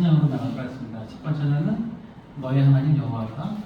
찬양으로 나아가겠습니다. 첫 번째 찬양은 너의 하나님 여호와가.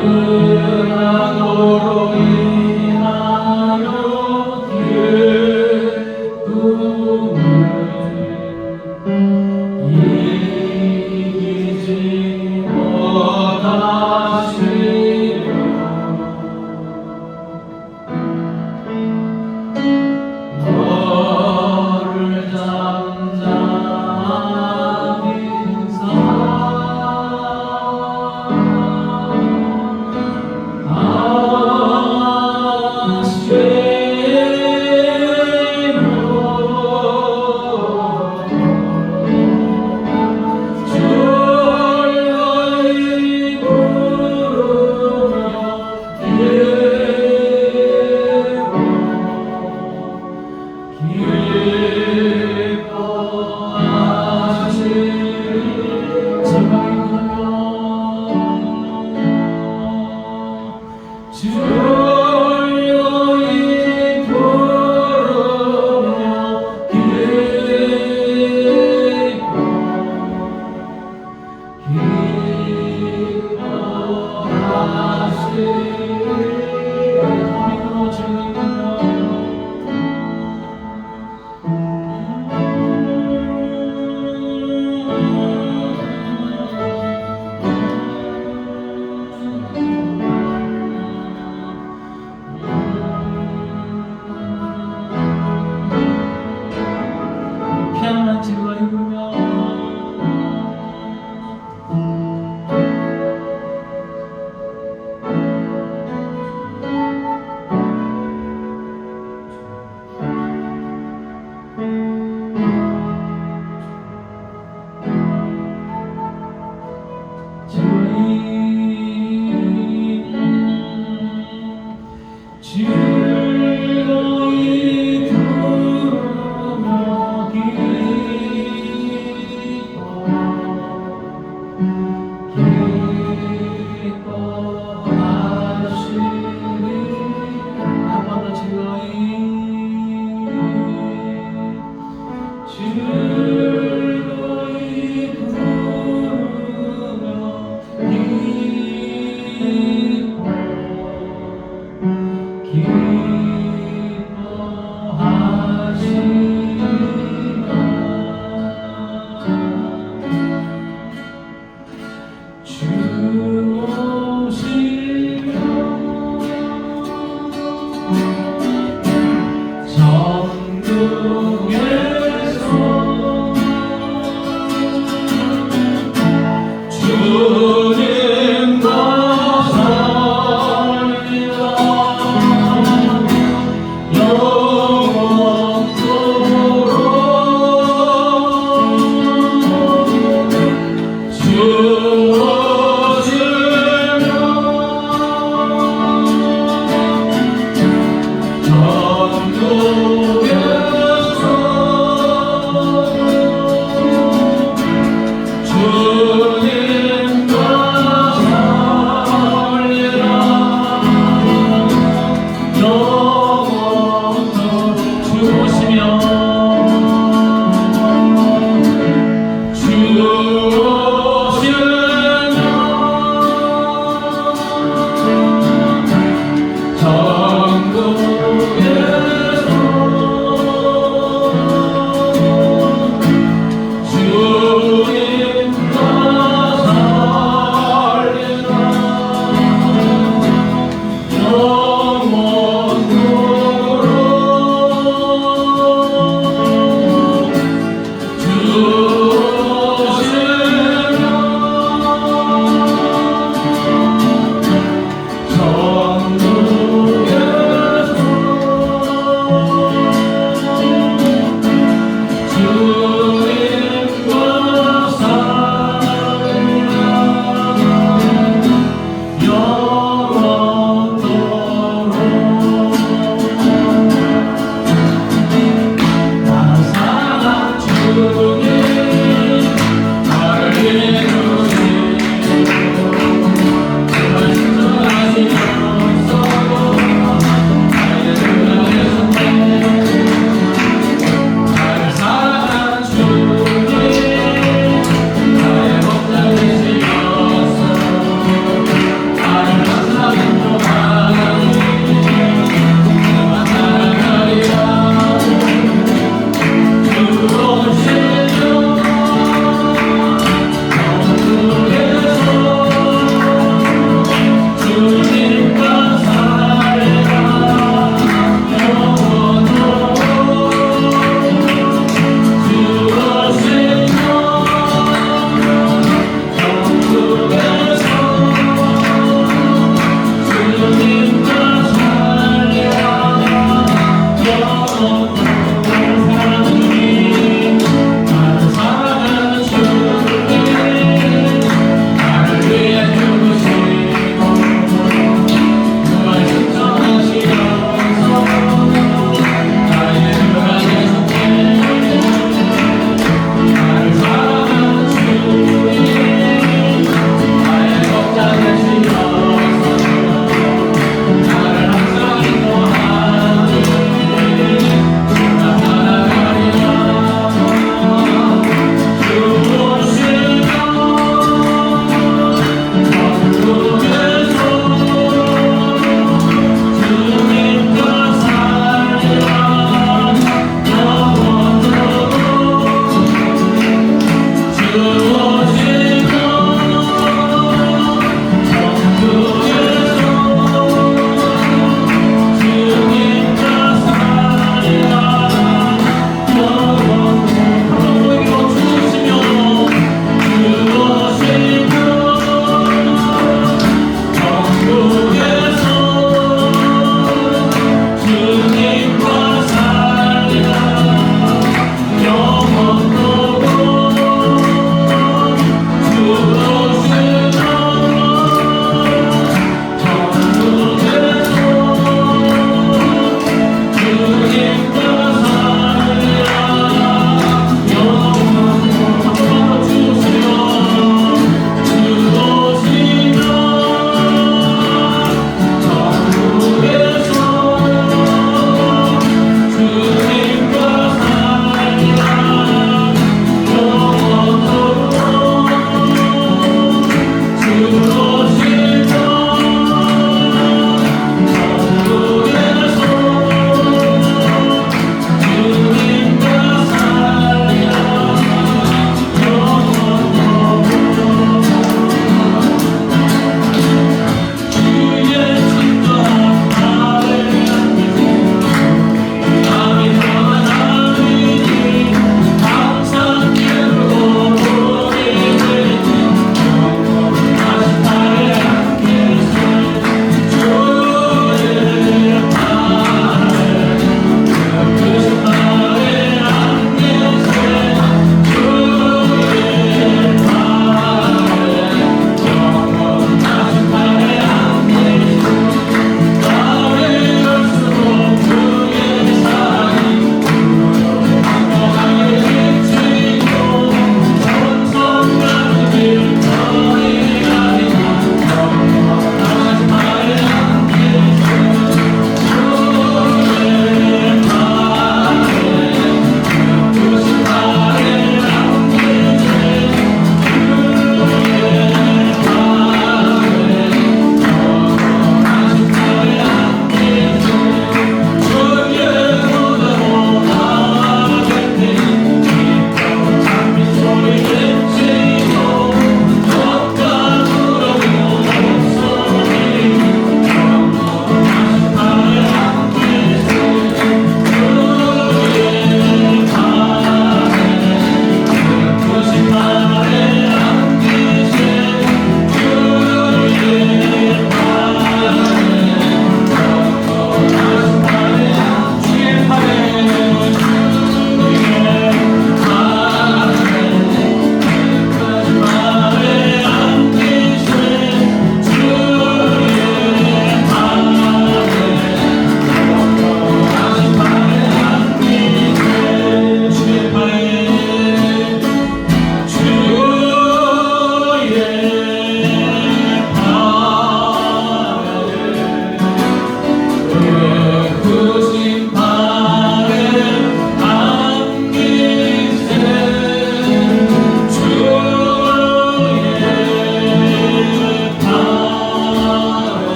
그가 너로 인하여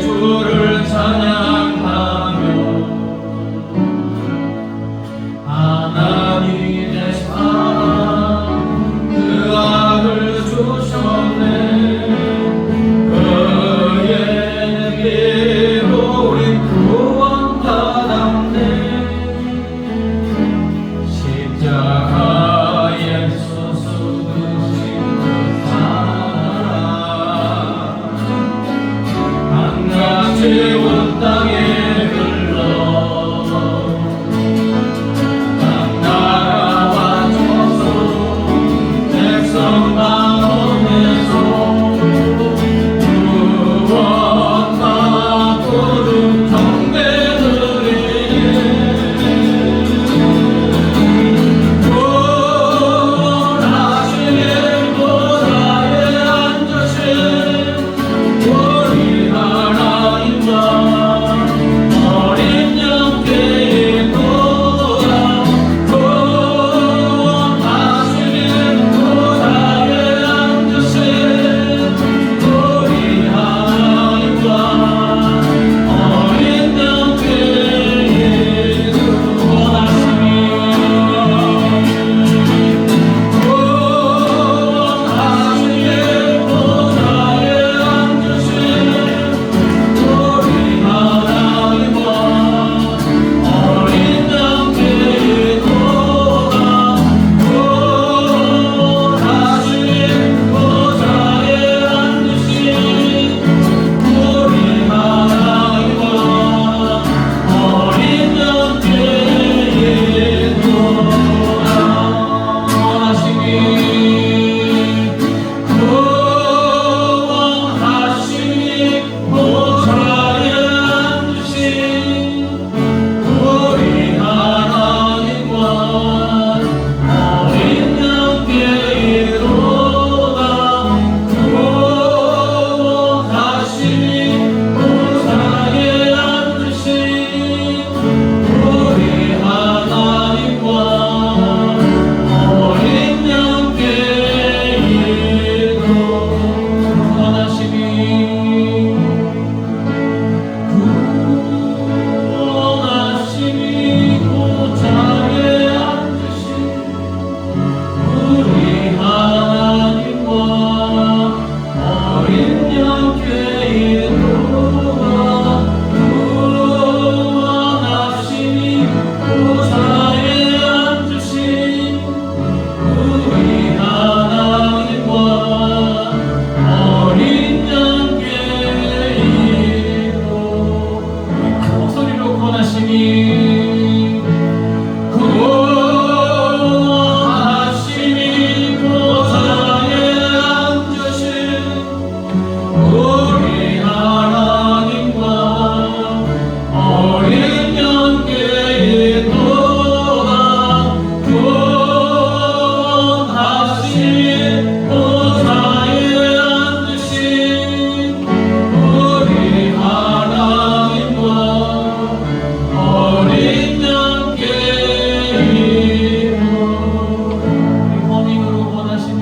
주를 찬양하며 하나님의 사랑 그 아들 주셨네. 그의 피로 우리 구원받았네. 십자가에서 쏟으신 그 사랑 한가지 온 땅에 흘러 각 나라와 족속 백성 마음에서 구원받고 경배드리네. 구원하시는 보좌에 앉으신 우리 하나님과 어린 양께의 도다. 구원하시는 보좌에 앉으신 우리 하나님과 어린 양께의 구원하시니 구원하시는 보좌에 앉으신 우리 하나님과 어린 양께의 도다. 구원하시는 보좌에 앉으신 우리 하나님과 어린 양께의 도다. 구원하시니 구원하시니 보좌에 앉으신 우리 하나님과 어린 양께의 도다. 구원하시니 보좌에 앉으신 우리 하나님과 어린 양께의 구원하시니 구원하시니 보좌에 앉으신 우리 하나님과 어린 양께의 도다. 구원하시니 보좌에 앉으신 우리 하나님과 어린 양께의 큰 목소리로 권하시니 구원하시니 보좌에 앉으신 우리 하나님과 어린 양께의 도다. 구원하시니 보좌에 앉으신 우리 하나님과 어린 양께의 우리 범인으로 원하시니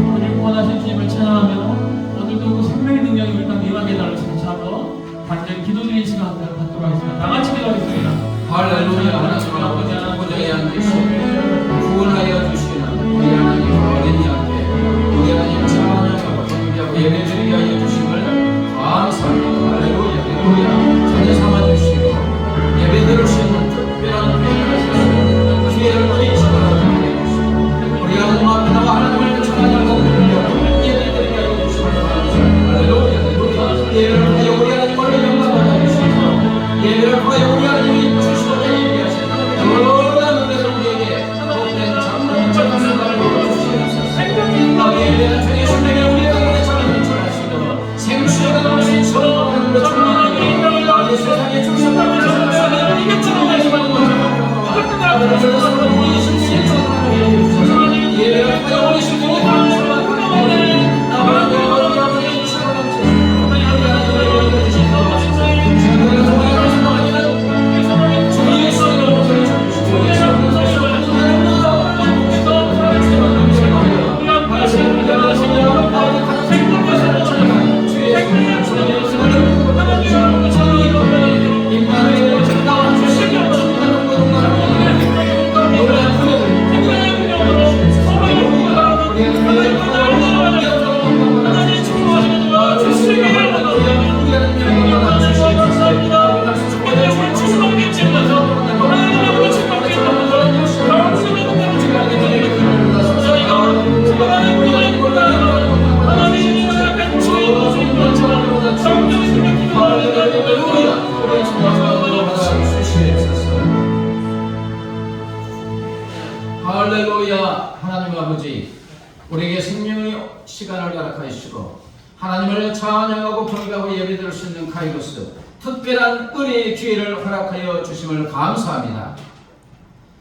오늘 원하신 주님을 찬양하며 오늘도 그 생명의 능력이 우리 땅 임하게 달라서 감사하고 간절히 기도드리는 시간 갖도록 하겠습니다. 다 같이 기도하겠습니다. 할렐루야. 하나님 아버지 보좌에 앉으신 구원하여 주시는 우리 하나님 어린 양께 우리 하나님 찬양하고 경배하고 예배드리게 하여 주심을 감사합니다. 할렐루야. 할렐루야. 전에 삼아 주시고 예배 들을 수 있는 특별한 기회를 우리 시간을 갖게 해주시고 우리 하나님 앞에 나와 하나님을 찬양하고 예배드리게 하여 주심을 감사합니다. 할렐루야. 할렐루야. 예배를 하여 우리 하나님을 영광받아 주시고 예배를 하여 우리 하나님이 주시고 예배하시는 모든 은혜를 우리에게 복된 장로인 전승을 주시옵소서. 예배를 통해 주님의 우리 가운데 전하는 줄 아시고 하나님을 찬양하고 경배하고 예배드릴 수 있는 카이로스, 특별한 은혜의 기회를 허락하여 주심을 감사합니다.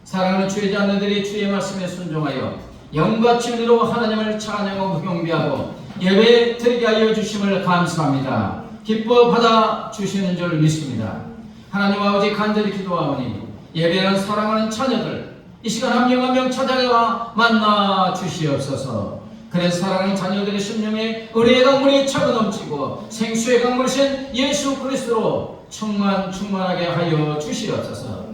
사랑하는 주의 자녀들이 주의 말씀에 순종하여 영과 진리로 하나님을 찬양하고 경배하고 예배 드리게 하여 주심을 감사합니다. 기뻐 받아 주시는 줄 믿습니다. 하나님 아버지, 간절히 기도하오니 예배하는 사랑하는 자녀들 이 시간 한 명 한 명 찾아와 만나 주시옵소서. 그래서 사랑하는 자녀들의 심령에 은혜의 강물이 차고 넘치고 생수의 강물이신 예수 그리스도로 충만하게 하여 주시옵소서.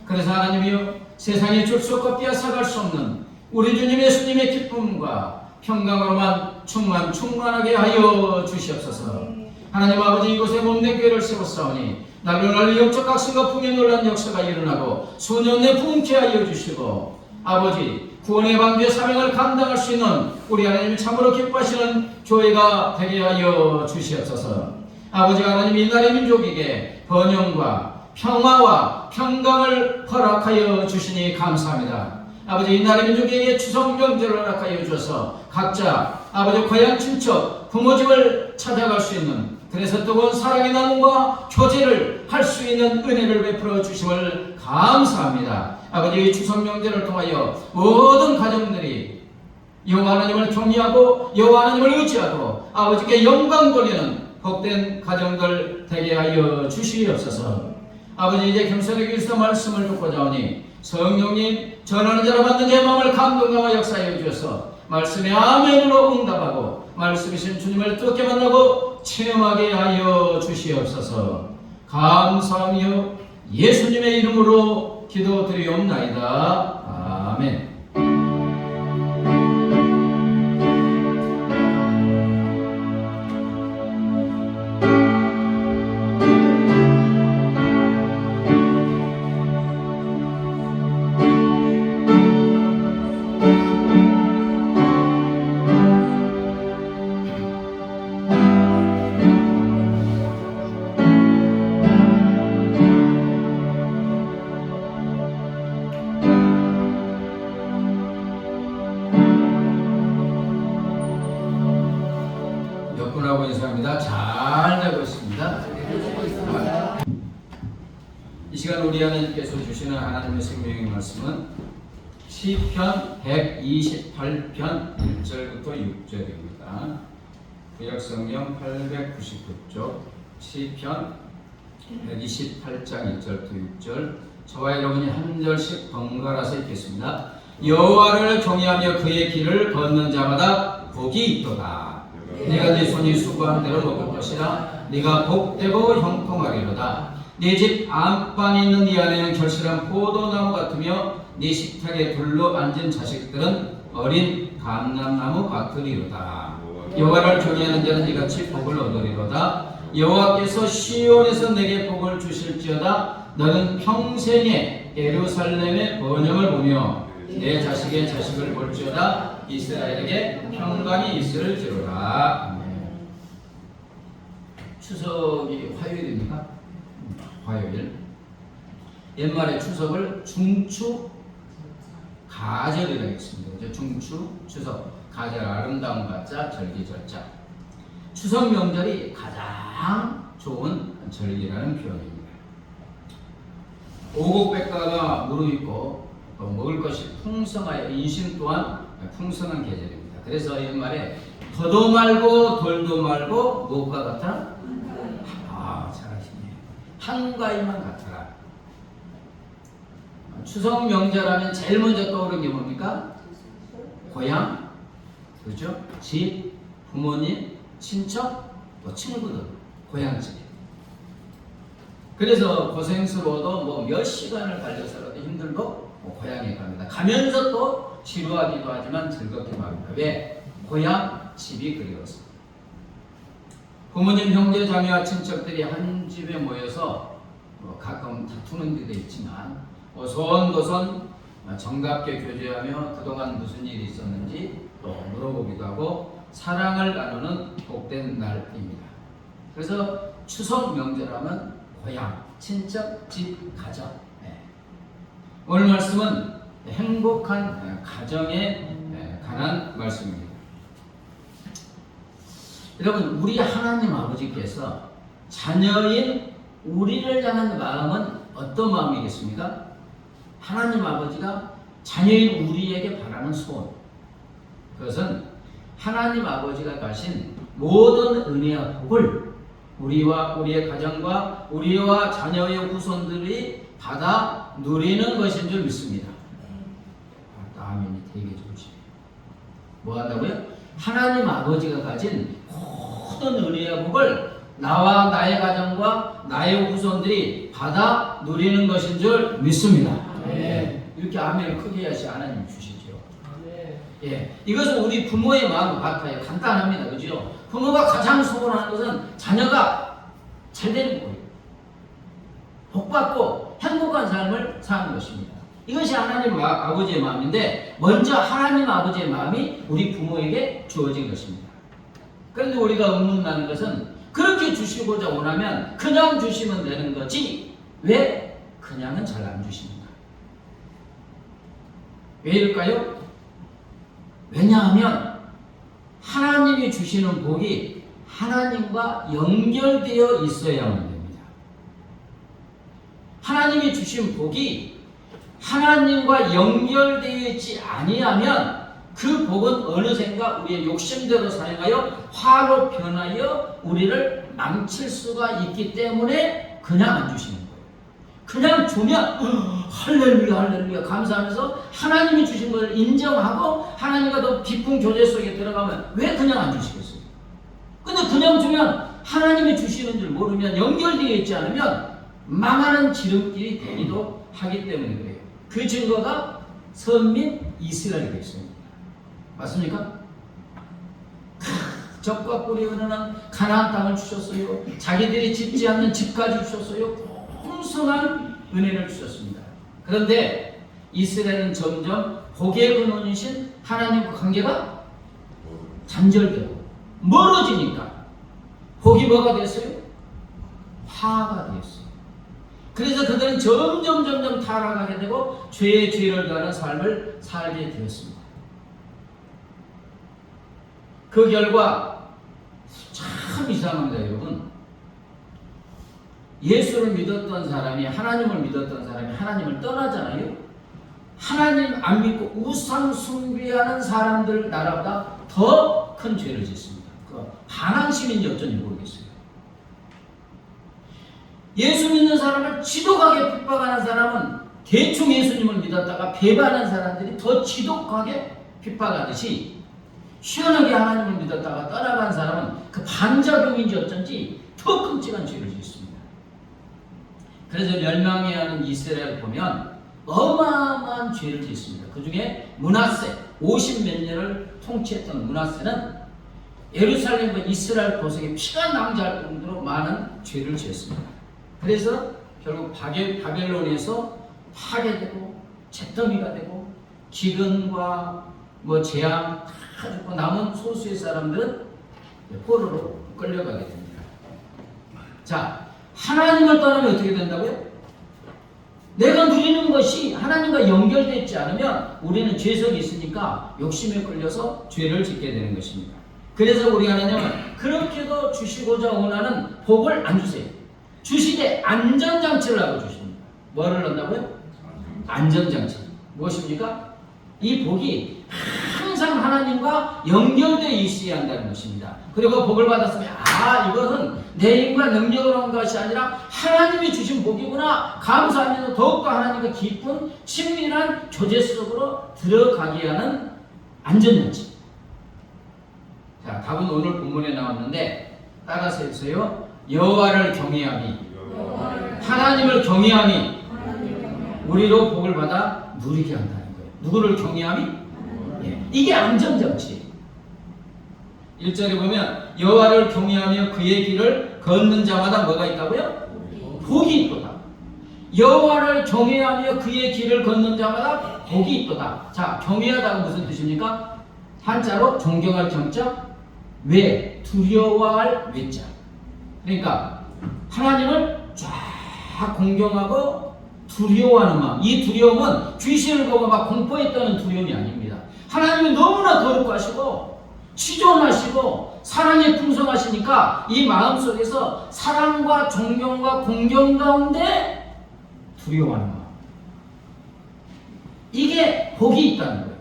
그래서 하나님이여, 세상에 줄 수 없고 빼앗아갈 수 없는 우리 주님 예수님의 기쁨과 평강으로만 충만하게 하여 주시옵소서. 하나님 아버지, 이곳에 몸된 교회를 세웠사오니 날로 영적 각성과 풍요에 놀란 역사가 일어나고 수년 내 부흥케 하여 주시고, 아버지 구원의 방주의 사명을 감당할 수 있는 우리 하나님 참으로 기뻐하시는 교회가 되게 하여 주시옵소서. 아버지 하나님, 이 나라의 민족에게 번영과 평화와 평강을 허락하여 주시니 감사합니다. 아버지, 이 나라의 민족에게 추석 명절을 허락하여 주셔서 각자 아버지 고향 친척 부모집을 찾아갈 수 있는, 그래서 뜨거운 사랑의 나눔과 교제를 할 수 있는 은혜를 베풀어 주심을 감사합니다. 아버지, 추석 명절을 통하여 모든 가정들이 여호와 하나님을 경외하고 여호와 하나님을 의지하고 아버지께 영광 돌리는 복된 가정들 되게 하여 주시옵소서. 아버지, 이제 겸손하게 위해서 말씀을 듣고자 하니 성령님 전하는 자로 만든 제 마음을 감동하여 역사하여 주셔서 말씀에 아멘으로 응답하고 말씀이신 주님을 뜨겁게 만나고 체험하게 하여 주시옵소서. 감사하며 예수님의 이름으로 기도드리옵나이다. 아멘. 이 시간 우리 하나님께서 주시는 하나님의 생명의 말씀은 시편 128편 1절부터 6절입니다. 구약성경 899쪽 시편 128장 1절부터 6절, 저와 여러분이 한 절씩 번갈아서 읽겠습니다. 여호와를 경외하며 그의 길을 걷는 자마다 복이 있도다. 네가 네 손이 수고한 대로 먹을 것이라. 네가 복되고 형통하리로다. 네 집 안방에 있는 네 안에는 결실한 포도나무 같으며 네 식탁에 둘러 앉은 자식들은 어린 감람나무 같으리로다. 여호와를 경외하는 자는 이같이 복을 얻으리로다. 여호와께서 시온에서 내게 복을 주실지어다. 너는 평생에 예루살렘의 번영을 보며 내 자식의 자식을 볼지어다. 이스라엘에게 평강이 있을지로다. 추석이 화요일입니까? 화요일. 옛말에 추석을 중추 가절이라고 했습니다. 중추, 추석, 가절, 아름다운 가자, 절기절자. 추석 명절이 가장 좋은 절기라는 표현입니다. 오곡백과가 무르익고 먹을 것이 풍성하여 인심 또한 풍성한 계절입니다. 그래서 옛말에 더도 말고 덜도 말고 무엇과 같아? 잘하시네요. 한가위만 같아라. 추석 명절하면 제일 먼저 떠오르는 게 뭡니까? 고향, 그죠? 집, 부모님, 친척, 또 친구들, 고향집. 그래서 고생스러워도 뭐 몇 시간을 달려서라도 힘들고 고향에 갑니다. 가면서 또 지루하기도 하지만 즐겁게 말합니다. 왜? 고향, 집이 그리웠습니다. 부모님, 형제, 자매와 친척들이 한 집에 모여서 가끔 다투는 데도 있지만 오손도손 정답게 교제하며 그동안 무슨 일이 있었는지 또 물어보기도 하고 사랑을 나누는 복된 날입니다. 그래서 추석 명절하면 고향, 친척, 집, 가정. 오늘 말씀은 행복한 가정에 관한 말씀입니다. 여러분, 우리 하나님 아버지께서 자녀인 우리를 향한 마음은 어떤 마음이겠습니까? 하나님 아버지가 자녀인 우리에게 바라는 소원, 그것은 하나님 아버지가 가신 모든 은혜와 복을 우리와 우리의 가정과 우리와 자녀의 후손들이 받아 누리는 것인 줄 믿습니다. 아멘이 되게 좋으시네요. 뭐 한다고요? 하나님 아버지가 가진 모든 은혜와 복을 나와 나의 가정과 나의 후손들이 받아 누리는 것인 줄 믿습니다. 네. 이렇게 아멘을 크게 하시 하나님 주시죠. 네. 예, 이것은 우리 부모의 마음 같아요. 간단합니다. 그죠? 부모가 가장 소원하는 것은 자녀가 잘 되는 거예요. 복받고 행복한 삶을 사는 것입니다. 이것이 하나님 아버지의 마음인데, 먼저 하나님 아버지의 마음이 우리 부모에게 주어진 것입니다. 그런데 우리가 의문나는 것은 그렇게 주시고자 원하면 그냥 주시면 되는 거지 왜 그냥은 잘 안 주시는가? 왜 이럴까요? 왜냐하면 하나님이 주시는 복이 하나님과 연결되어 있어야만 됩니다. 하나님이 주신 복이 하나님과 연결되어 있지 아니하면 그 복은 어느샌가 우리의 욕심대로 사용하여 화로 변하여 우리를 망칠 수가 있기 때문에 그냥 안 주시는 거예요. 그냥 주면 할렐루야 할렐루야 감사하면서 하나님이 주신 것을 인정하고 하나님과 더 깊은 교제 속에 들어가면 왜 그냥 안 주시겠어요? 근데 그냥 주면 하나님이 주시는 줄 모르면 연결되어 있지 않으면 망하는 지름길이 되기도 하기 때문에 그래요. 그 증거가 선민 이스라엘이 됐습니다. 맞습니까? 적과 꿀이 흐르는 가나안 땅을 주셨어요. 자기들이 짓지 않는 집까지 주셨어요. 풍성한 은혜를 주셨습니다. 그런데 이스라엘은 점점 복의 근원이신 하나님과 관계가 단절되고 멀어지니까 복이 뭐가 됐어요? 화가 되었어요. 그래서 그들은 점점 타락하게 되고 죄의 죄를 더하는 삶을 살게 되었습니다. 그 결과 참 이상합니다, 여러분. 예수를 믿었던 사람이, 하나님을 믿었던 사람이 하나님을 떠나잖아요. 하나님 안 믿고 우상 숭배하는 사람들 나라보다 더 큰 죄를 짓습니다. 그 반항심인지 어쩐지 모르겠어요. 예수 믿는 사람을 지독하게 핍박하는 사람은 대충 예수님을 믿었다가 배반한 사람들이 더 지독하게 핍박하듯이, 시원하게 하나님을 믿었다가 떠나간 사람은 그 반작용인지 어쩐지 더 끔찍한 죄를 짓습니다. 그래서 멸망해야 하는 이스라엘을 보면 어마어마한 죄를 짓습니다. 그 중에 므낫세, 50몇 년을 통치했던 므낫세는 예루살렘과 이스라엘 도성에 피가 낭자할 정도로 많은 죄를 지었습니다. 그래서 결국 바벨론에서 파괴되고 잿더미가 되고 기근과 재앙 다 죽고 남은 소수의 사람들은 포로로 끌려가게 됩니다. 자, 하나님을 떠나면 어떻게 된다고요? 내가 누리는 것이 하나님과 연결되어 있지 않으면 우리는 죄성이 있으니까 욕심에 끌려서 죄를 짓게 되는 것입니다. 그래서 우리 하나님은 그렇게도 주시고자 원하는 복을 안 주세요. 주시되 안전장치를 하고 주십니다. 뭐를 넣는다고요? 안전장치. 무엇입니까? 이 복이 항상 하나님과 연결되어 있어야 한다는 것입니다. 그리고 복을 받았으면 이거는 내 힘과 능력으로 한 것이 아니라 하나님이 주신 복이구나 감사하면서 더욱더 하나님과 깊은 친밀한 교제 속으로 들어가게 하는 안전장치. 자, 답은 오늘 본문에 나왔는데 따라서 해주세요. 여호와를 경외함이, 하나님을 경외함이 우리로 복을 받아 누리게 한다는 거예요. 누구를 경외함이? 예, 이게 안전장치예요. 1절에 보면 여호와를 경외하며 그의 길을 걷는 자마다 뭐가 있다고요? 복이 있도다. 여호와를 경외하며 그의 길을 걷는 자마다 복이 있도다. 자, 경외하다가 무슨 뜻입니까? 한자로 존경할 경자, 왜, 두려워할 외자. 그러니까 하나님을 쫙 공경하고 두려워하는 마음. 이 두려움은 귀신을 보고 막 공포에 떠는 두려움이 아닙니다. 하나님이 너무나 거룩하시고 치존하시고 사랑에 풍성하시니까 이 마음속에서 사랑과 존경과 공경 가운데 두려워하는 마음. 이게 복이 있다는 거예요.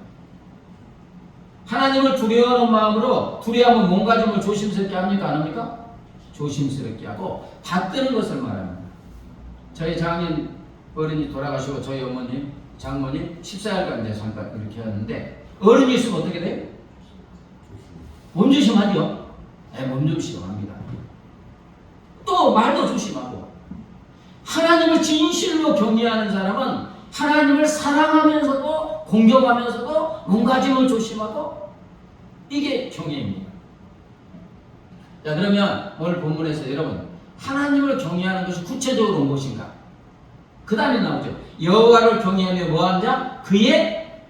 하나님을 두려워하는 마음으로 두려워하면 몸가짐을 조심스럽게 합니까? 안 합니까? 조심스럽게 하고 받드는 것을 말합니다. 저희 장인 어른이 돌아가시고 저희 어머님, 장모님 14일간 이제 잠깐 이렇게 하는데 어른이 있으면 어떻게 돼요? 몸조심하죠? 네, 몸조심합니다. 또 말도 조심하고 하나님을 진실로 경외하는 사람은 하나님을 사랑하면서도 공경하면서도 몸가짐을 조심하고 이게 경외입니다. 자, 그러면 오늘 본문에서 여러분 하나님을 경외하는 것이 구체적으로 무엇인가? 그 다음에 나오죠. 여호와를 경외하며 뭐하는 자? 그의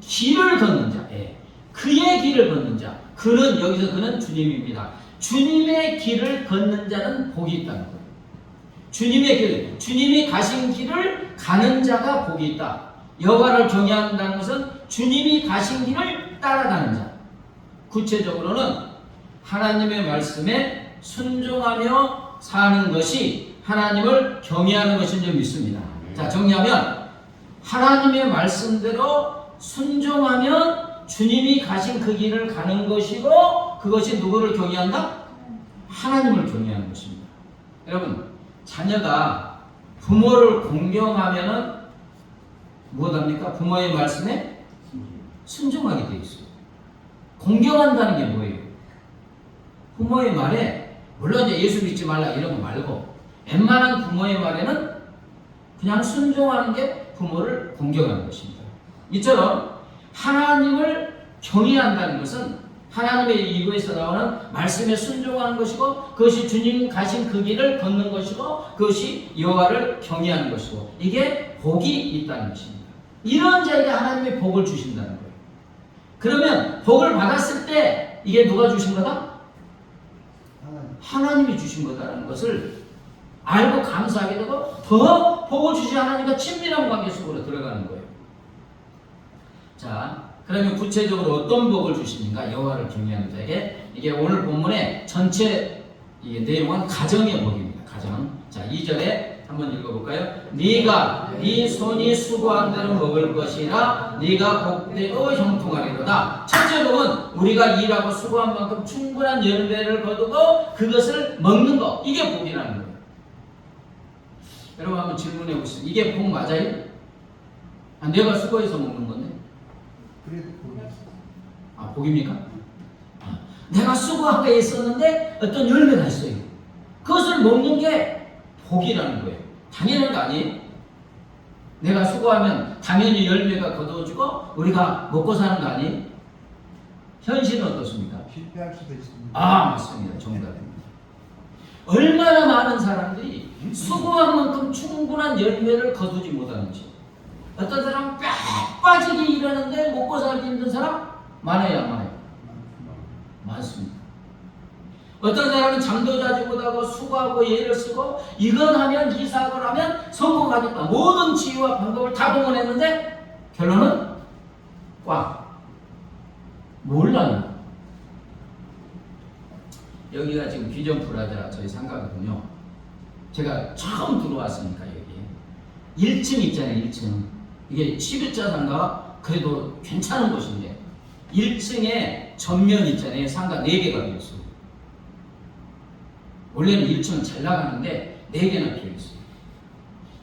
길을 걷는 자. 예. 그의 길을 걷는 자. 그는 여기서 그는 주님입니다. 주님의 길을 걷는 자는 복이 있다는 거예요. 주님의 길, 주님이 가신 길을 가는 자가 복이 있다. 여호와를 경외한다는 것은 주님이 가신 길을 따라가는 자. 구체적으로는 하나님의 말씀에 순종하며 사는 것이 하나님을 경외하는 것인 줄 믿습니다. 자, 정리하면 하나님의 말씀대로 순종하면 주님이 가신 그 길을 가는 것이고 그것이 누구를 경외한다? 하나님을 경외하는 것입니다. 여러분, 자녀가 부모를 공경하면은 무엇합니까? 부모의 말씀에 순종하게 되어 있어요. 공경한다는 게 뭐예요? 부모의 말에 물론 이제 예수 믿지 말라 이런 거 말고 웬만한 부모의 말에는 그냥 순종하는 게 부모를 공경하는 것입니다. 이처럼 하나님을 경외한다는 것은 하나님의 입에서 나오는 말씀에 순종하는 것이고 그것이 주님 가신 그 길을 걷는 것이고 그것이 여호와를 경외하는 것이고 이게 복이 있다는 것입니다. 이런 자에게 하나님의 복을 주신다는 거예요. 그러면 복을 받았을 때 이게 누가 주신 거다? 하나님이 주신 거다라는 것을 알고 감사하게 되고 더 복을 주신 하나님과 친밀한 관계 속으로 들어가는 거예요. 자, 그러면 구체적으로 어떤 복을 주시는가? 여호와를 경외하는 자에게. 이게 오늘 본문의 전체 내용은 가정의 복입니다. 가정. 자, 2절에 한번 읽어볼까요? 네가 네 손이 수고한 대로 먹을 것이라 네가 복되고 형통하리로다. 첫째 복은 우리가 일하고 수고한 만큼 충분한 열매를 거두고 그것을 먹는 것. 이게 복이라는 거예요. 여러분 한번 질문해 보시죠. 이게 복 맞아요? 아, 내가 수고해서 먹는 건데. 아, 복입니까? 아, 내가 수고하고 있었는데 어떤 열매가 있어요. 그것을 먹는 게 복이라는 거예요. 당연한 거 아니에요? 내가 수고하면 당연히 열매가 거두어지고 우리가 먹고 사는 거 아니에요? 현실은 어떻습니까? 실패할 수도 있습니다. 아, 맞습니다. 정답입니다. 얼마나 많은 사람들이 수고한 만큼 충분한 열매를 거두지 못하는지. 어떤 사람은 뼈 빠지게 일하는데 먹고 살기 힘든 사람 많아요, 안 많아요? 많습니다. 어떤 사람은 잠도 자지 못하고 수고하고 예를 쓰고 이건 하면 이 사업을 하면 성공하겠다. 모든 지혜와 방법을 다 동원했는데 결론은 꽉. 몰라요. 여기가 지금 비전 프라자 저희 상가거든요. 제가 처음 들어왔으니까 여기 1층 있잖아요. 1층. 이게 11자 상가 그래도 괜찮은 곳인데 1층에 전면 있잖아요. 상가 4개가 비었어요. 원래는 1층은 잘 나가는데 4개나 비어있어요.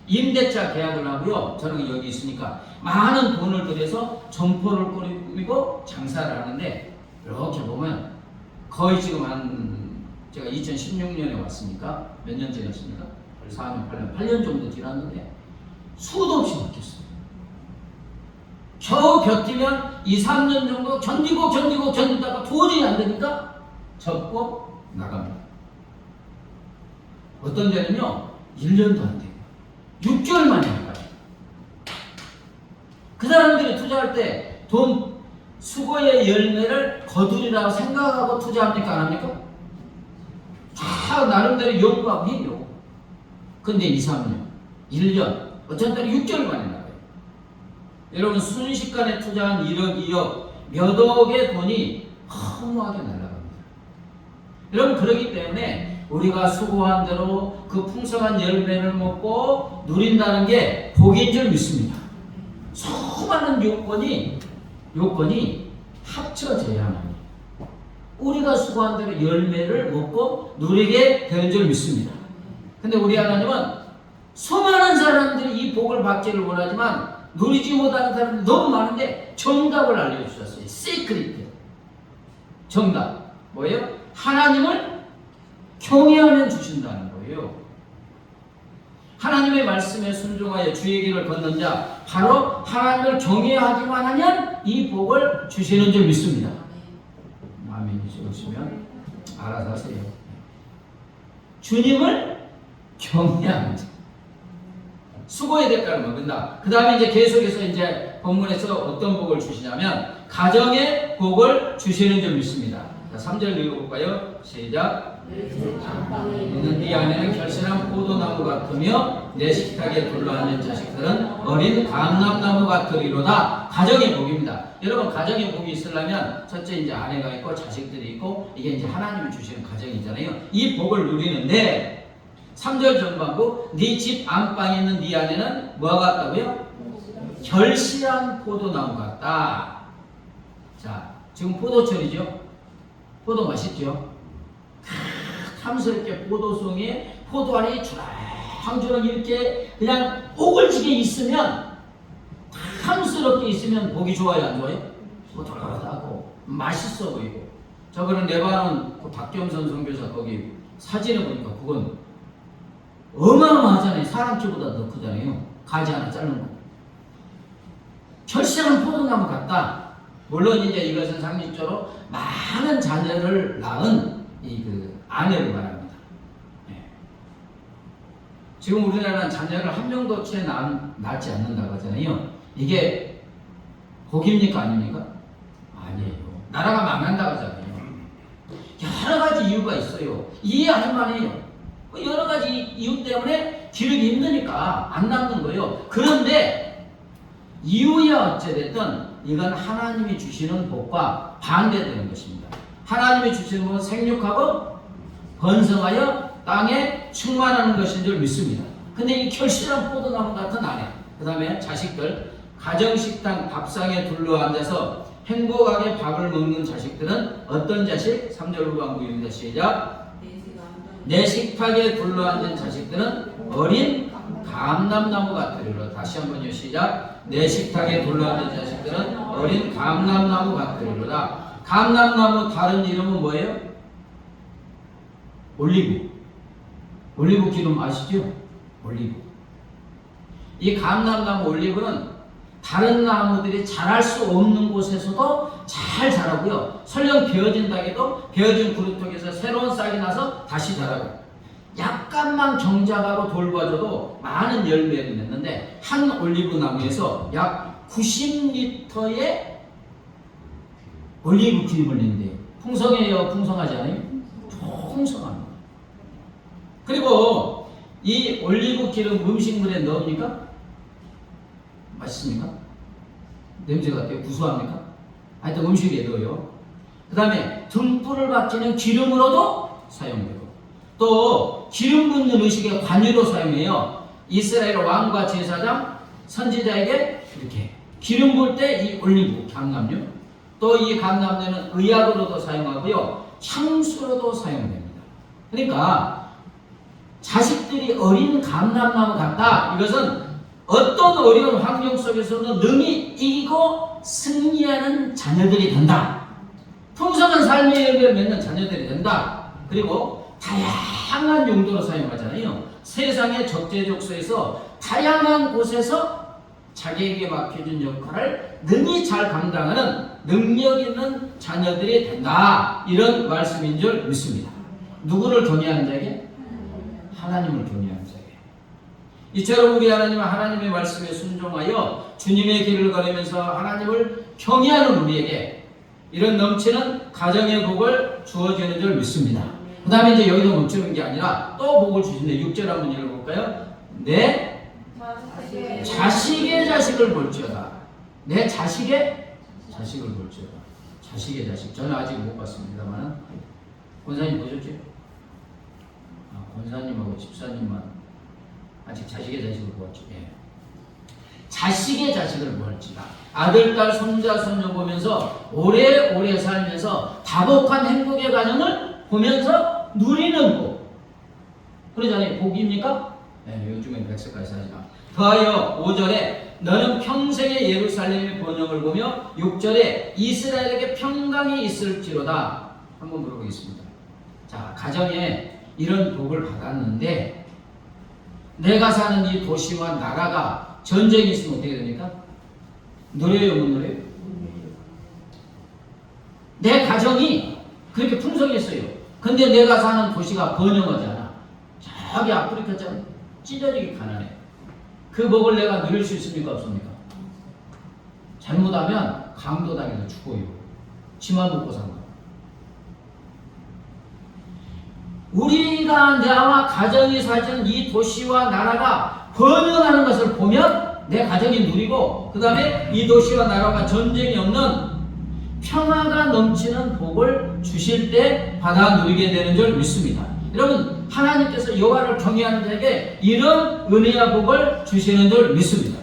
임대차 계약을 하고요. 저는 여기 있으니까 많은 돈을 들여서 점포를 꾸미고 장사를 하는데 이렇게 보면 거의 지금 제가 2016년에 왔으니까 몇 년 지났습니까? 4년, 8년 정도 지났는데 수도 없이 바뀌었어요. 겨우 버티면 2, 3년 정도 견디다가 도저히 안 되니까 접고 나갑니다. 어떤 데는요 1년도 안 돼요. 6개월 만에 나가요. 그 사람들이 투자할 때 돈 수고의 열매를 거두리라고 생각하고 투자합니까? 안 합니까? 다 나름대로 연구하고 해요. 근데 2, 3년, 1년, 어쩐 때는 6개월 만에 나가요. 여러분 순식간에 투자한 1억, 2억, 몇 억의 돈이 허무하게 날아갑니다. 여러분, 그렇기 때문에 우리가 수고한 대로 그 풍성한 열매를 먹고 누린다는 게 복인 줄 믿습니다. 수많은 요건이 합쳐져야만 우리가 수고한 대로 열매를 먹고 누리게 되는 줄 믿습니다. 근데 우리 하나님은 수많은 사람들이 이 복을 받기를 원하지만 누리지 못하는 사람들이 너무 많은데 정답을 알려주셨어요. 시크릿. 정답. 뭐예요? 하나님을 경외하면 주신다는 거예요. 하나님의 말씀에 순종하여 주의 길을 걷는 자, 바로 하나님을 경외하기만 하면 이 복을 주시는 줄 믿습니다. 아멘이 적으시면 알아서 하세요. 주님을 경외하는 자, 수고의 대가를 먹는다. 그 다음에 이제 계속해서 이제 본문에서 어떤 복을 주시냐면 가정의 복을 주시는 줄 믿습니다. 자, 3절 읽어볼까요? 시작. 너는 네 안에는 결실한 포도나무 같으며 내 식탁에 둘러앉은 자식들은 어린 감람나무 같으리로다. 가정의 복입니다. 여러분, 가정의 복이 있으려면 첫째 이제 아내가 있고 자식들이 있고 이게 이제 하나님이 주시는 가정이잖아요. 이 복을 누리는데 3절 전반부 네 집 안방에 있는 네 안에는 뭐가 같다고요? 결실한 포도나무 같다. 자, 지금 포도철이죠? 포도 맛있죠? 탐스럽게 포도송에 포도알이 주렁주렁 이렇게 그냥 오글지게 있으면, 탐스럽게 있으면 보기 좋아요, 안 좋아요? 포도하고 맛있어 보이고. 저번에 레바논 그 박경선 선교사 거기 사진을 보니까 그건 어마어마하잖아요. 사람 키보다 더 크잖아요. 가지 하나 자르는 거. 결실한 포도나무 같다. 물론 이제 이것은 상식적으로 많은 자녀를 낳은 그 아내를 말합니다. 네. 지금 우리나라는 자녀를 한 명도 채 낳지 않는다고 하잖아요. 이게 복입니까 아닙니까? 아니에요. 나라가 망한다고 하잖아요. 여러 가지 이유가 있어요. 이해할 만해요. 여러 가지 이유 때문에 기르기 힘드니까 안 낳는 거예요. 그런데 이유야 어찌됐든 이건 하나님이 주시는 복과 반대되는 것입니다. 하나님이 주시는 복은 생육하고 번성하여 땅에 충만하는 것인 줄 믿습니다. 근데 이 결실한 포도나무 같은 아내, 그 다음에 자식들, 가정식당 밥상에 둘러앉아서 행복하게 밥을 먹는 자식들은 어떤 자식? 3절 후반부입니다. 시작. 내 식탁에 둘러앉은 자식들은 어린 감람나무 같으리로다. 다시 한번요. 시작. 내 식탁에 둘러앉은 자식들은 어린 감람나무 같으리로다. 감람나무 다른 이름은 뭐예요? 올리브. 올리브 기름 아시죠? 올리브. 이 감람나무 올리브는 다른 나무들이 자랄 수 없는 곳에서도 잘 자라고요. 설령 베어진다 해도 베어진 그루통에서 새로운 싹이 나서 다시 자라고, 약간만 경작하고 돌봐줘도 많은 열매를 맺는데, 한 올리브 나무에서 약 90리터의 올리브 기름을 낸대요. 풍성해요? 풍성하지 않아요? 풍성합니다. 그리고 이 올리브 기름 음식물에 넣으니까 맛있습니까? 냄새가 어때요? 구수합니까? 하여튼 음식에 넣어요. 그 다음에 등불을 받치는 기름으로도 사용되고, 또 기름 붓는 의식의 관유로 사용해요. 이스라엘 왕과 제사장, 선지자에게 이렇게 기름 부을 때 이 올리브, 감람류, 또 이 감람류는 의약으로도 사용하고요, 향수로도 사용됩니다. 그러니까 자식들이 어린 감람나무 같다. 이것은 어떤 어려운 환경 속에서는 능히 이기고 승리하는 자녀들이 된다. 풍성한 삶의 열매를 맺는 자녀들이 된다. 그리고 다양한 용도로 사용하잖아요. 세상의 적재적소에서 다양한 곳에서 자기에게 맡겨준 역할을 능히 잘 감당하는 능력 있는 자녀들이 된다. 이런 말씀인 줄 믿습니다. 누구를 경외하는 자에게? 하나님을 경외하는 자에게. 이처럼 우리 하나님은 하나님의 말씀에 순종하여 주님의 길을 걸으면서 하나님을 경외하는 우리에게 이런 넘치는 가정의 복을 주어지는 줄 믿습니다. 그 다음에 이제 여기서 멈추는 게 아니라 또 복을 주신데 6절 한번 읽어볼까요? 내 자식의 자식을 볼지어다. 내 자식의 자식을 볼지어다. 자식의 자식. 저는 아직 못 봤습니다만 권사님 보셨죠? 권사님하고 집사님만 아직 자식의 자식을 보았죠. 예. 자식의 자식을 보았지가 아들, 딸, 손자, 손녀 보면서 오래오래 살면서 다복한 행복의 가정을 보면서 누리는 복. 그러잖아요. 복입니까? 네, 요즘엔 100세까지 살지만. 더하여 5절에 너는 평생의 예루살렘의 번영을 보며 6절에 이스라엘에게 평강이 있을지로다. 한번 물어보겠습니다. 자, 가정에 이런 복을 받았는데 내가 사는 이 도시와 나라가 전쟁이 있으면 어떻게 됩니까? 노래요, 못 노래요? 내 가정이 그렇게 풍성했어요. 근데 내가 사는 도시가 번영하지 않아. 저기 아프리카처럼 찢어지게 가난해. 그 복을 내가 누릴 수 있습니까? 없습니까? 잘못하면 강도당해서 죽어요. 치마 먹고 산다. 우리가 나와 가정이 사는 이 도시와 나라가 번영하는 것을 보면 내 가정이 누리고 그 다음에 이 도시와 나라가 전쟁이 없는 평화가 넘치는 복을 주실 때 받아 누리게 되는 줄 믿습니다. 여러분, 하나님께서 여호와를 경외하는 자에게 이런 은혜와 복을 주시는 줄 믿습니다.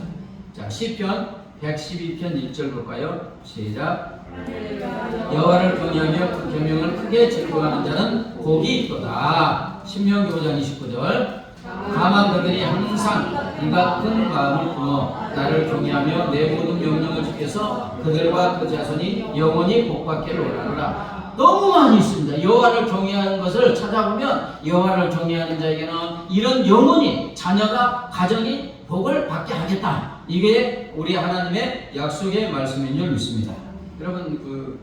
자, 시편 112편 1절 볼까요? 시작. 여호와를 경외하며 그 계명을 크게 즐거워하는 자는 복이 있도다. 신명기 5장 29절. 다만 그들이 항상 이 같은 마음을 품어 나를 경외하며 내 모든 명령을 지켜서 그들과 그 자손이 영원히 복받기를 원하노라. 너무 많이 있습니다. 여호와를 경외하는 것을 찾아보면 여호와를 경외하는 자에게는 이런 영원히 자녀가 가정이 복을 받게 하겠다. 이게 우리 하나님의 약속의 말씀인 줄 믿습니다. 여러분,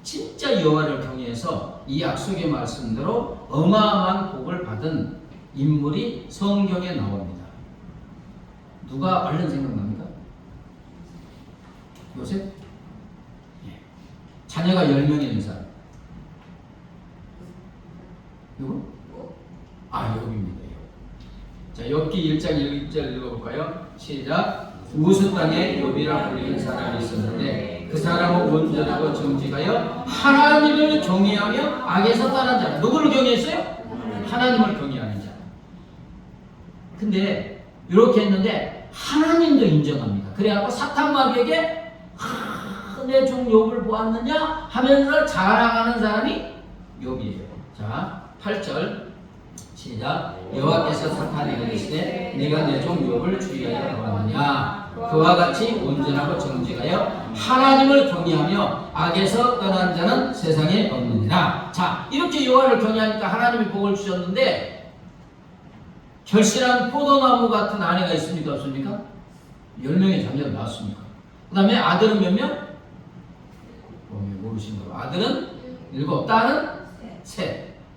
진짜 여호와를 경외해서 이 약속의 말씀대로 어마어마한 복을 받은 인물이 성경에 나옵니다. 누가 얼른 생각납니까? 요셉? 예. 자녀가 10명 있는 사람. 누구? 욥입니다. 자, 욥기 1장 1절 읽어볼까요? 시작. 우스 땅에 욥이라 불리는 사람이 있었는데 그 사람은 온전하고 정직하여 하나님을 경외하며 악에서 떠난 자라. 누구를 경외했어요? 하나님을 경외하는 자. 근데 이렇게 했는데 하나님도 인정합니다. 그래갖고 사탄 마귀에게 내 종 욥을 보았느냐 하면서 자랑하는 사람이 욥이에요. 자, 8절 시작. 여호와께서 사탄에게 이르시되 네가 내 종 욥을 주의하여 보았느냐. 그와 같이 온전하고 정직하여 하나님을 경외하며 악에서 떠난 자는 세상에 없느니라. 자, 이렇게 여호와를 경외하니까 하나님이 복을 주셨는데 결실한 포도나무 같은 아내가 있습니까? 없습니까? 10명의 자녀가 낳았습니까? 그 다음에 아들은 몇 명? 모르시는 거예요. 아들은 7, 딸은 3.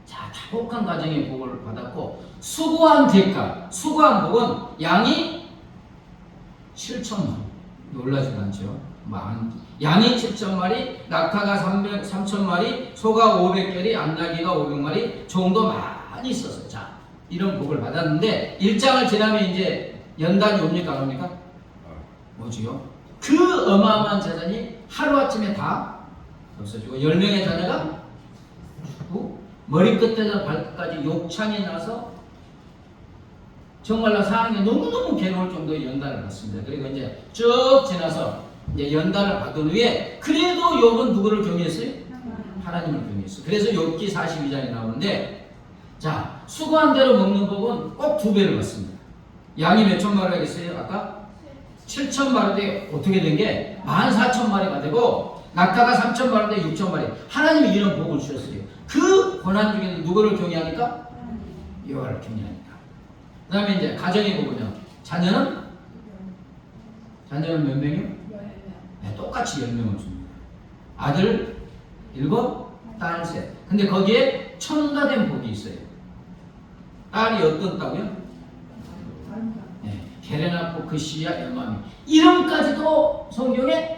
자, 다복한 가정의 복을 받았고 수고한 대가, 수고한 복은 양이 7천만. 놀라지도 않죠? 양이 7천마리, 낙타가 3천마리, 소가 500결이, 암나귀가 500마리, 종도 많이 있었어요. 자, 이런 복을 받았는데 1장을 지나면 이제 연단이 옵니까 안 옵니까? 뭐지요? 그 어마어마한 재산이 하루아침에 다 없어지고 10명의 자녀가 죽고 머리끝에서 발끝까지 욕창이 나서 정말로 사는 게 너무너무 괴로울 정도의 연단을 받습니다. 그리고 이제 쭉 지나서 이제 연단을 받은 후에 그래도 욥은 누구를 경외했어요? 하나님을 경외했어요. 그래서 욥기 42장에 나오는데 자, 수고한 대로 먹는 복은 꼭 2배를 받습니다. 양이 몇 천마리가 있어요? 아까? 7천마리인데 어떻게 된 게 14,000마리가 되고 낙타가 3,000마리인데 6,000마리. 하나님이 이런 복을 주셨어요. 그 고난 중에는 누구를 경외하니까? 여호와를 경외하니까. 그 다음에 이제 가정의 복은요. 자녀는 몇 명이요? 네, 똑같이 10명을 줍니다. 아들 7, 딸 3. 근데 거기에 첨가된 복이 있어요. 딸이 어떤 딸이요? 네, 게레나포, 그시야, 엘마미. 이름까지도 성경에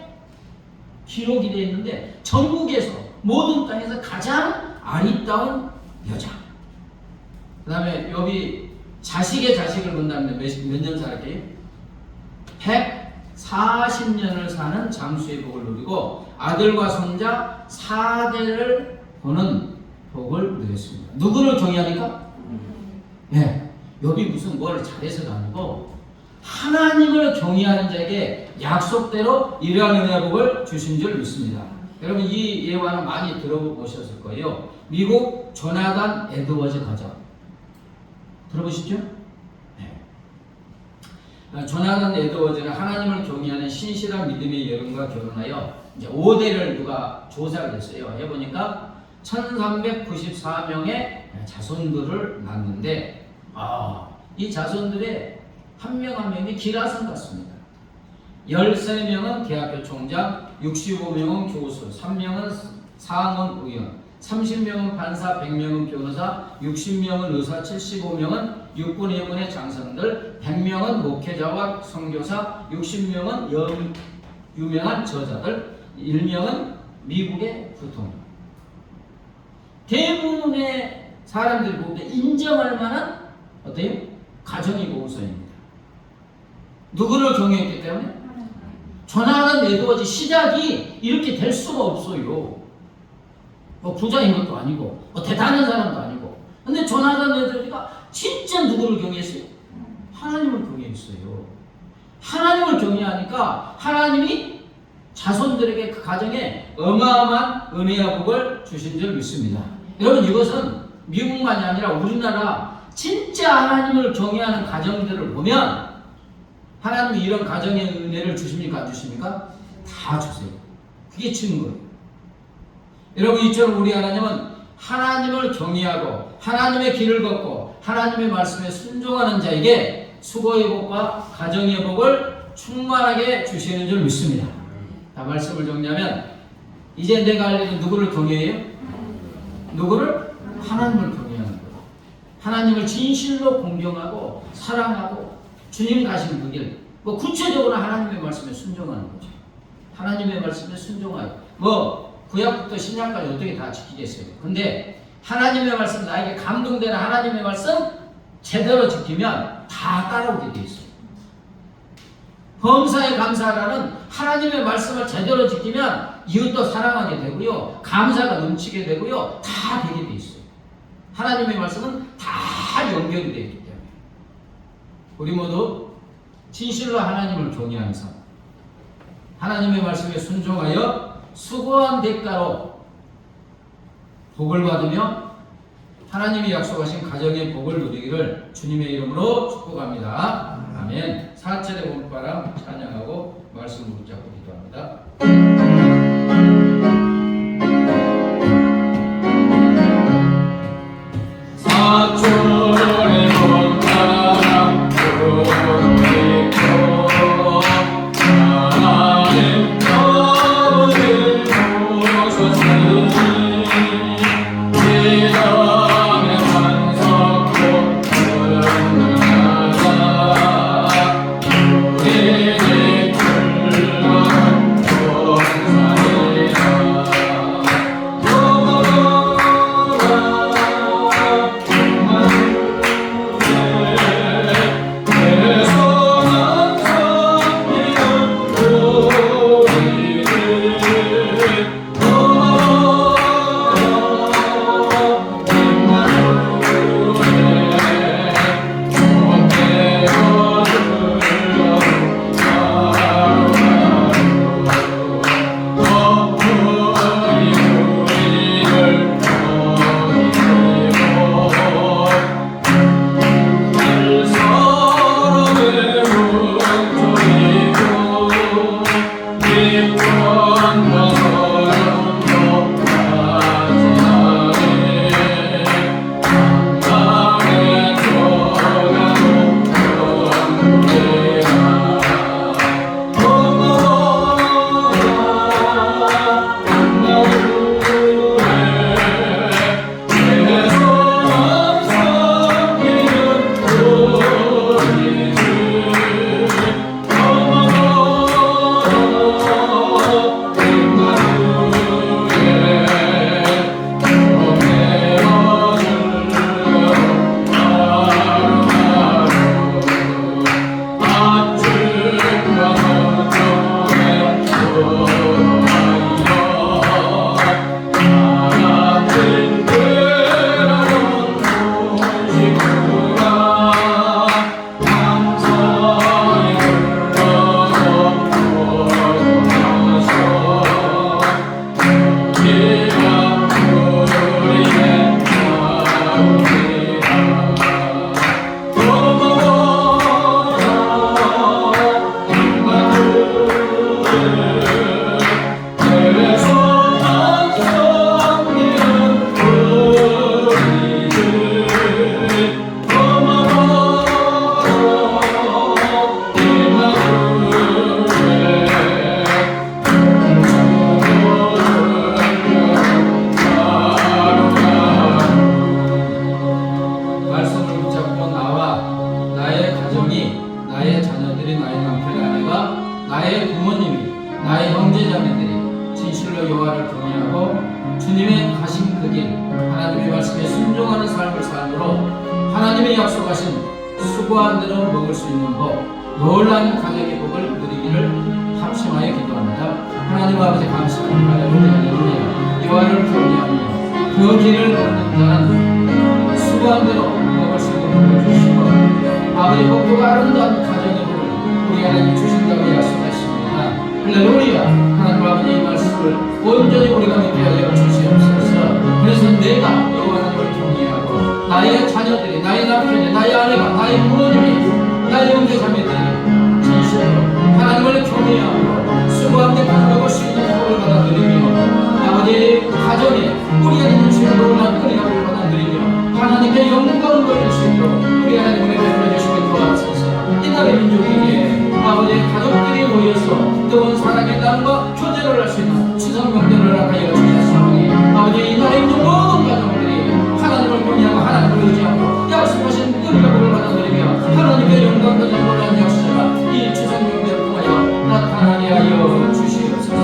기록이 되어 있는데 전국에서 모든 땅에서 가장 아리따운 여자. 그 다음에 욥이 자식의 자식을 본다면 몇 년 살게요? 40년을 사는 장수의 복을 누리고 아들과 손자 4대를 보는 복을 누렸습니다. 누구를 경외하니까? 네, 욥이 무슨 뭘 잘해서가 아니고 하나님을 경외하는 자에게 약속대로 이러한 은혜의 복을 주신 줄 믿습니다. 여러분 이 예화는 많이 들어보셨을 거예요. 미국 조나단 에드워즈 가정 들어보시죠? 네. 조나단 에드워즈는 하나님을 경외하는 신실한 믿음의 여인과 결혼하여 이제 5대를 누가 조사를 했어요. 해보니까 1394명의 자손들을 낳는데 이 자손들의 한 명 한 명이 기라성 같습니다. 13명은 대학교 총장, 65명은 교수, 3명은 상원 의원, 30명은 판사, 100명은 변호사, 60명은 의사, 75명은 육군 해군의 장성들, 100명은 목회자와 선교사, 60명은 유명한 저자들, 1명은 미국의 부통령. 대부분의 사람들이 볼 때 인정할 만한 어때요? 가정이고 우선입니다. 누구를 경외했기 때문에? 조나단 에드워즈 시작이 이렇게 될 수가 없어요. 뭐 부자인 것도 아니고 뭐 대단한 사람도 아니고. 근데 조나단 에드워즈가 진짜 누구를 경외했어요? 하나님을 경외했어요. 하나님을 경외하니까 하나님이 자손들에게 그 가정에 어마어마한 은혜와 복을 주신 줄 믿습니다. 여러분 이것은 미국만이 아니라 우리나라 진짜 하나님을 경외하는 가정들을 보면 하나님이 이런 가정의 은혜를 주십니까? 안 주십니까? 다 주세요. 그게 증거예요. 여러분 이처럼 우리 하나님은 하나님을 경외하고 하나님의 길을 걷고 하나님의 말씀에 순종하는 자에게 수고의 복과 가정의 복을 충만하게 주시는 줄 믿습니다. 자, 말씀을 정리하면 이제 내가 할 일은 누구를 경외해요? 누구를? 하나님을 경외하는 거예요. 하나님을 진실로 공경하고 사랑하고 주님 가신 그 길, 뭐 구체적으로 하나님의 말씀에 순종하는 거죠. 하나님의 말씀에 순종하여 뭐 구약부터 신약까지 어떻게 다 지키겠어요. 근데 하나님의 말씀, 나에게 감동되는 하나님의 말씀 제대로 지키면 다 따라오게 돼 있어요. 범사에 감사하라는 하나님의 말씀을 제대로 지키면 이웃도 사랑하게 되고요, 감사가 넘치게 되고요, 다 되게 돼 있어요. 하나님의 말씀은 다 연결이 되어 있기 때문에 우리 모두 진실로 하나님을 경외하는 삶, 하나님의 말씀에 순종하여 수고한 대가로 복을 받으며 하나님이 약속하신 가정의 복을 누리기를 주님의 이름으로 축복합니다. 아멘. 4절의 봄바람 찬양하고 말씀을 붙잡고 기도합니다. 사절의 봄바람 불고 하나님 너를 보소서. 지정의 반석고 푸른 나라 우리 집 흘러간 본산이라 넘어가라 하나님의 약속하신 수고한 대로 먹을 수 있는 법, 놀라운 가정의 복을 누리기를 합심하여 기도합니다. 하나님 아버지 감사합니다. 할렐루야. 이와를 경외하며 그 길을 걷는 자는 수고한 대로 먹을 수 있는 복을 주시고 아버지 복도가 아름다운 가정의 복을 우리 하나님 주신다고 약속하십니다. 할렐루야. 하나님 아버지 이 말씀을 온전히 우리가 믿게 하여 주시옵소서. 그래서 내가 여호와 하나님을 경외하고 나의 자녀들이, 나의 남편이, 나의 아내가, 나의 부모님이, 나의 형제자매들이 진실로 하나님을 경외하고 수고한 데 받을 수 있는 복을 받아 누리며 아버지 가정에 우리 하나님 주신 놀라운 은혜를 받아 누리며 하나님께 영광을 돌릴 수 있도록 우리 하나님을 베풀어 주시기 도와주소서. 이 나라의 민족에게 아버지 가족들이 모여서 뜨거운 사랑의 땅과 교제를 할 수 있는 추석 명절을 하여 주시옵소서. 아버지 이 나라의 민족 모든 가정들이 하나님을 경외하고 하나님을 의지하고 약속하신 은혜를 받아 누리며 하나님의 영광 돌리는 놀라운 역사가 이 추석 명절을 통하여 나타나게 하여 주시옵소서.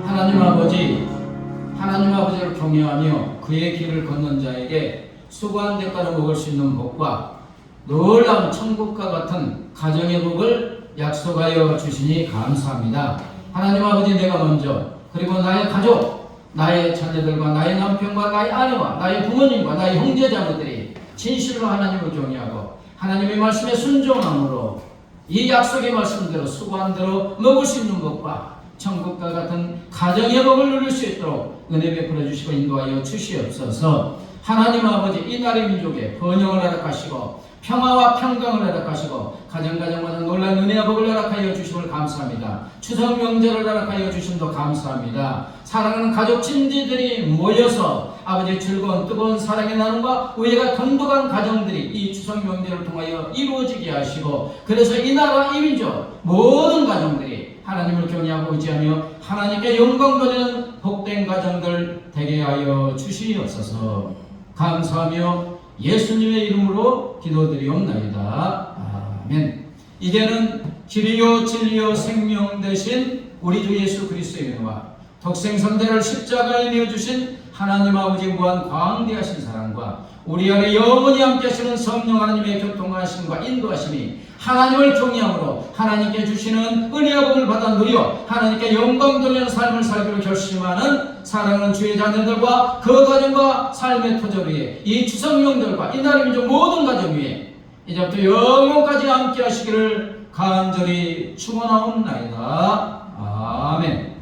하나님 아버지를 경외하며 그의 길을 걷는 자에게 수고한 대가로 먹을 수 있는 복과 놀라운 천국과 같은 가정의 복을 약속하여 주시니 감사합니다. 하나님 아버지, 내가 먼저 그리고 나의 가족, 나의 자녀들과 나의 남편과 나의 아내와 나의 부모님과 나의 형제자매들이 진실로 하나님을 경외하고 하나님의 말씀에 순종함으로 이 약속의 말씀대로 수고한 대로 먹을 수 있는 복과 천국과 같은 가정의 복을 누릴 수 있도록 은혜 베풀어 주시고 인도하여 주시옵소서. 하나님 아버지, 이 나라의 민족에 번영을 허락하시고 평화와 평강을 허락하시고 가정가정마다 놀라운 은혜와 복을 허락하여 주심을 감사합니다. 추석 명절을 허락하여 주심도 감사합니다. 사랑하는 가족 친지들이 모여서 아버지 즐거운 뜨거운 사랑의 나눔과 우애가 돈독한 가정들이 이 추석 명절을 통하여 이루어지게 하시고 그래서 이 나라 이 민족 모든 가정들이 하나님을 경외하고 의지하며 하나님께 영광 돌리는 복된 가정들 되게 하여 주시옵소서. 감사하며 예수님의 이름으로 기도드리옵나이다. 아멘. 이제는 길이요 진리요 생명 되신 우리 주 예수 그리스도의 은혜와 독생성대를 십자가에 내어주신 하나님 아버지 무한 광대하신 사랑과 우리 안에 영원히 함께 하시는 성령 하나님의 교통하심과 인도하심이 하나님을 경외함으로 하나님께 주시는 은혜와 복을 받아 누려 하나님께 영광 돌리는 삶을 살기로 결심하는 사랑하는 주의 자녀들과 그 가정과 삶의 터전 위에 이 추석 명절과 이 나라의 민족 모든 가정 위에 이제부터 영원까지 함께 하시기를 간절히 축원하옵나이다. 아멘.